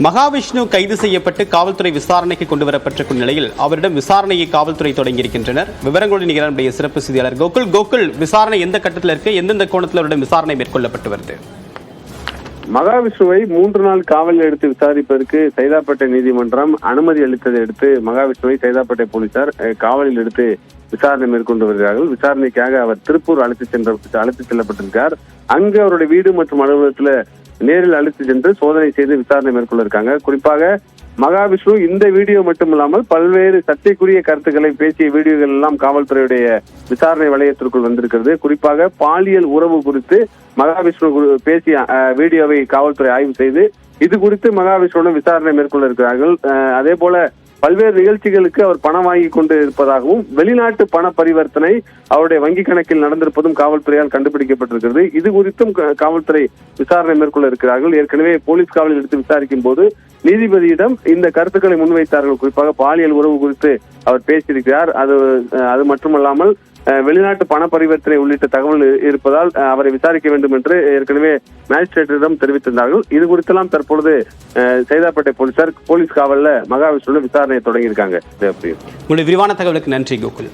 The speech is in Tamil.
மகாவிஷ்ணு கைது செய்யப்பட்டு காவல்துறை விசாரணைக்கு கொண்டு வரப்பட்ட நிலையில் அவரிடம் விசாரணையை காவல்துறை தொடங்கியிருக்கின்றனர். விவரங்களுடன் நம்முடைய சிறப்பு செய்தியாளர் கோகுல், விசாரணை எந்த கட்டத்தில் இருக்கு, எந்தெந்த கோணத்தில் அவரிடம் விசாரணை மேற்கொள்ளப்பட்டு வருது? மகாவிஷ்ணுவை 3 நாள் காவலில் எடுத்து விசாரிப்பதற்கு சைதாப்பேட்டை நீதிமன்றம் அனுமதி அளித்ததை அடுத்து மகாவிஷ்ணுவை சைதாப்பேட்டை போலீசார் காவலில் எடுத்து விசாரணை மேற்கொண்டு வருகிறார்கள். விசாரணைக்காக அவர் திருப்பூர் அழைத்து செல்லப்பட்டிருக்கார். அங்கு அவருடைய வீடு மற்றும் அலுவலகத்துல நேரில் அழைத்து சென்று சோதனை செய்து விசாரணை மேற்கொள்ள இருக்காங்க. குறிப்பாக மகாவிஷ்ணு இந்த வீடியோ மட்டுமில்லாமல் பல்வேறு சர்ச்சைக்குரிய கருத்துக்களை பேசிய வீடியோகள் எல்லாம் காவல்துறையுடைய விசாரணை வளையத்திற்குள் வந்திருக்கிறது. குறிப்பாக பாலியல் உறவு குறித்து மகாவிஷ்ணு பேசிய வீடியோவை காவல்துறை ஆய்வு செய்து இது குறித்து மகாவிஷ்ணுடன் விசாரணை மேற்கொள்ள இருக்கிறார்கள். அதே போல பல்வேறு நிகழ்ச்சிகளுக்கு அவர் பணம் வாங்கி கொண்டு இருப்பதாகவும் வெளிநாட்டு பண பரிவர்த்தனை அவருடைய வங்கி கணக்கில் நடந்திருப்பதும் காவல்துறையால் கண்டுபிடிக்கப்பட்டிருக்கிறது. இது குறித்தும் காவல்துறை விசாரணை மேற்கொள்ள இருக்கிறார்கள். ஏற்கனவே போலீஸ் காவலில் எடுத்து விசாரிக்கும் போது நீதிபதியிடம் இந்த கருத்துக்களை முன்வைத்தார்கள். குறிப்பாக பாலியல் உறவு குறித்து அவர் பேசியிருக்கிறார். அது மட்டுமல்லாமல் வெளிநாட்டு பண பரிவர்த்தனை உள்ளிட்ட தகவல் இருப்பதால் அவரை விசாரிக்க வேண்டும் என்று ஏற்கனவே மேஜிஸ்ட்ரேட்டிடம் தெரிவித்திருந்தார்கள். இது குறித்தெல்லாம் தற்பொழுது சைதாப்பேட்டை போலீசார் போலீஸ் காவல்ல மகாவிஷ்ணுல விசாரணையை தொடங்கியிருக்காங்க. உங்களுடைய விரிவான தகவலுக்கு நன்றி கோகுல்.